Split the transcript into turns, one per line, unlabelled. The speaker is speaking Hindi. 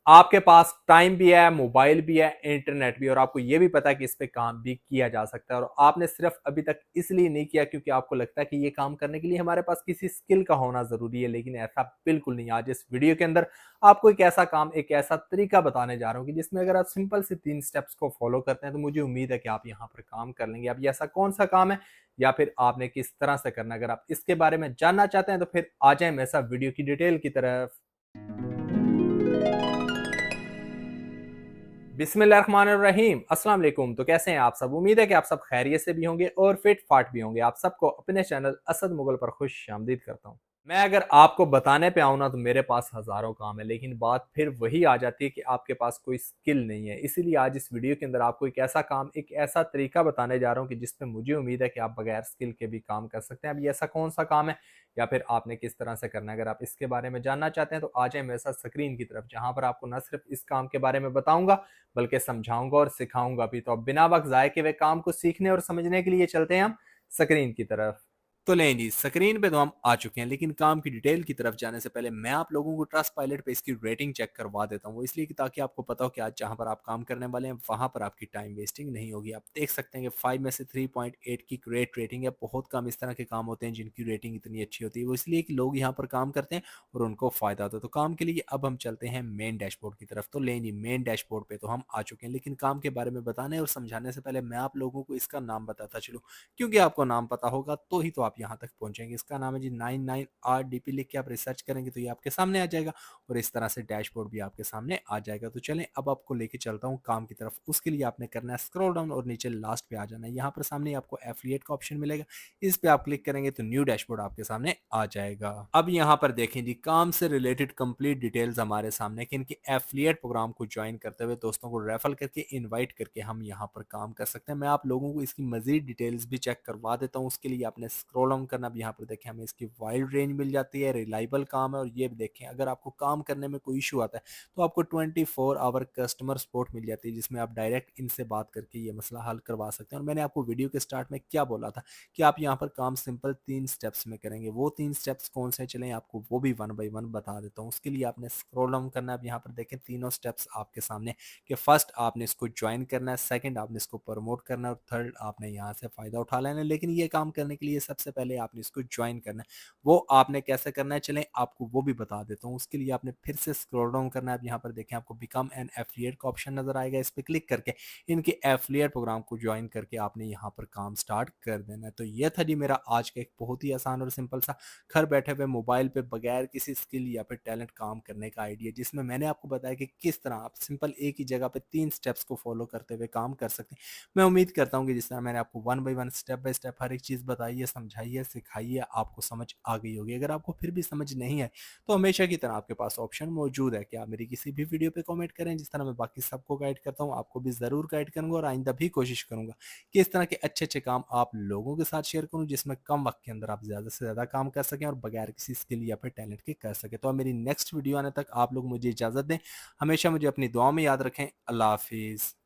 आपके पास टाइम भी है, मोबाइल भी है, इंटरनेट भी है और आपको ये भी पता है कि इस पे काम भी किया जा सकता है और आपने सिर्फ अभी तक इसलिए नहीं किया क्योंकि आपको लगता है कि ये काम करने के लिए हमारे पास किसी स्किल का होना ज़रूरी है, लेकिन ऐसा बिल्कुल नहीं है। आज इस वीडियो के अंदर आपको एक ऐसा काम, एक ऐसा तरीका बताने जा रहा हूँ कि जिसमें अगर आप सिंपल से 3 स्टेप्स को फॉलो करते हैं तो मुझे उम्मीद है कि आप यहाँ पर काम कर लेंगे। अब ये ऐसा कौन-सा काम है या फिर आपने किस तरह से करना है? अगर आप इसके बारे में जानना चाहते हैं तो फिर आ जाएँ मेरे साथ वीडियो की डिटेल की तरफ। बिस्मिल्लाहिर्रहमानिर्रहीम, अस्सलाम वालेकुम। तो कैसे हैं आप सब? उम्मीद है कि आप सब खैरियत से भी होंगे और फिट फाट भी होंगे। आप सबको अपने चैनल असद मुगल पर खुश आमदीद करता हूँ। मैं अगर आपको बताने पे आऊँ ना तो मेरे पास हज़ारों काम है, लेकिन बात फिर वही आ जाती है कि आपके पास कोई स्किल नहीं है। इसीलिए आज इस वीडियो के अंदर आपको एक ऐसा काम, एक ऐसा तरीका बताने जा रहा हूँ कि जिसपे मुझे उम्मीद है कि आप बगैर स्किल के भी काम कर सकते हैं। अब ये ऐसा कौन-सा काम है या फिर आपने किस तरह से करना है? अगर आप इसके बारे में जानना चाहते हैं तो आ जाएँ मेरे साथ स्क्रीन की तरफ, जहाँ पर आपको ना सिर्फ़ इस काम के बारे में बताऊँगा बल्कि समझाऊँगा और सिखाऊँगा भी। तो अब बिना वक़्त ज़ाय किए हुए काम को सीखने और समझने के लिए चलते हैं हम स्क्रीन की तरफ। तो लें जी, स्क्रीन पे तो हम आ चुके हैं, लेकिन काम की डिटेल की तरफ जाने से पहले मैं आप लोगों को ट्रस्टपाइलट पे इसकी रेटिंग चेक करवा देता हूँ। वो इसलिए कि ताकि आपको पता हो कि आज जहाँ पर आप काम करने वाले हैं, वहाँ पर आपकी टाइम वेस्टिंग नहीं होगी। आप देख सकते हैं कि 5 में से 3.8 की ग्रेट रेटिंग है। बहुत कम इस तरह के काम होते हैं जिनकी रेटिंग इतनी अच्छी होती है। वो इसलिए कि लोग यहाँ पर काम करते हैं और उनको फ़ायदा होता है। तो काम के लिए अब हम चलते हैं मेन डैशबोर्ड की तरफ। तो लें जी, मेन डैशबोर्ड पे तो हम आ चुके हैं, लेकिन काम के बारे में बताने और समझाने से पहले मैं आप लोगों को इसका नाम बताता चलूँ, क्योंकि आपको नाम पता होगा तो ही तो आप यहाँ तक पहुँचेंगे। इसका नाम है जी 99RDP। लिख के आप रिसर्च करेंगे तो ये आपके सामने आ जाएगा और इस तरह से डैशबोर्ड भी आपके सामने आ जाएगा। तो चलें अब आपको लेके चलता हूँ काम की तरफ। उसके लिए आपने करना है स्क्रॉल डाउन और नीचे लास्ट पे आ जाना है। यहाँ पर सामने आपको एफिलिएट का ऑप्शन मिलेगा, इस पे आप क्लिक करेंगे तो न्यू डैशबोर्ड आपके सामने आ जाएगा। अब यहाँ पर देखें जी, काम से रिलेटेड कंप्लीट डिटेल्स हमारे सामने कि इनके एफिलिएट प्रोग्राम को ज्वाइन करते हुए दोस्तों को रेफर करके इन्वाइट करके हम यहाँ पर काम कर सकते हैं। मैं आप लोगों को इसकी मजीद डिटेल्स भी चेक करवा देता हूँ। उसके लिए आपने स्क्रॉल डाउन करना। अब यहाँ पर देखें हमें इसकी वाइड रेंज मिल जाती है, रिलायबल काम है और ये भी देखें अगर आपको काम करने में कोई इशू आता है तो आपको 24 आवर कस्टमर सपोर्ट मिल जाती है, जिसमें आप डायरेक्ट इनसे बात करके ये मसला हल करवा सकते हैं। और मैंने आपको वीडियो के स्टार्ट में क्या बोला था कि आप यहाँ पर काम सिंपल 3 स्टेप्स में करेंगे। वो 3 स्टेप्स कौन से चलें आपको वो भी वन बाई वन बता देता हूँ। उसके लिए आपने स्क्रॉल डाउन करना है। अब यहाँ पर देखें तीनों स्टेप्स आपके सामने कि फर्स्ट आपने इसको ज्वाइन करना है, सेकंड आपने इसको प्रमोट करना है और थर्ड आपने यहाँ से फ़ायदा उठा लेना है। लेकिन ये काम करने के लिए सबसे पहले आपने इसको ज्वाइन करना है। वो आपने कैसे करना है चलें आपको वो भी बता देता हूँ। उसके लिए आपने फिर से स्क्रॉल डाउन करना है। अब यहाँ पर देखें आपको बिकम एन एफिलिएट का ऑप्शन नज़र आएगा, इस पर क्लिक करके इनके एफिलिएट प्रोग्राम को ज्वाइन करके आपने यहाँ पर काम स्टार्ट कर देना है। तो ये था जी मेरा आज का एक बहुत ही आसान और सिंपल सा घर बैठे हुए मोबाइल पे बगैर किसी स्किल या फिर टैलेंट काम करने का आइडिया, जिसमें मैंने आपको बताया कि किस तरह आप सिंपल एक ही जगह पे 3 स्टेप्स को फॉलो करते हुए काम कर सकते हैं। मैं उम्मीद करता हूँ कि जिस तरह मैंने आपको one by one step by step हर एक चीज़ बताई है, समझाई है, सिखाई है, आपको समझ आ गई होगी। अगर आपको फिर भी समझ नहीं है तो हमेशा की तरह आपके पास ऑप्शन मौजूद है कि आप मेरी किसी भी वीडियो पे कमेंट करें। जिस तरह मैं बाकी सबको गाइड करता हूँ आपको भी ज़रूर गाइड करूँगा और आइंदा भी कोशिश करूँगा कि इस तरह के अच्छे अच्छे काम आप लोगों के साथ शेयर करूँ, जिसमें कम वक्त के अंदर आप ज़्यादा से ज़्यादा काम कर सकें और बगैर किसी स्किल या फिर टैलेंट के कर सकें। तो अब मेरी नेक्स्ट वीडियो आने तक आप लोग मुझे इजाज़त दें। हमेशा मुझे अपनी दुआ में याद रखें। अल्लाह हाफिज़।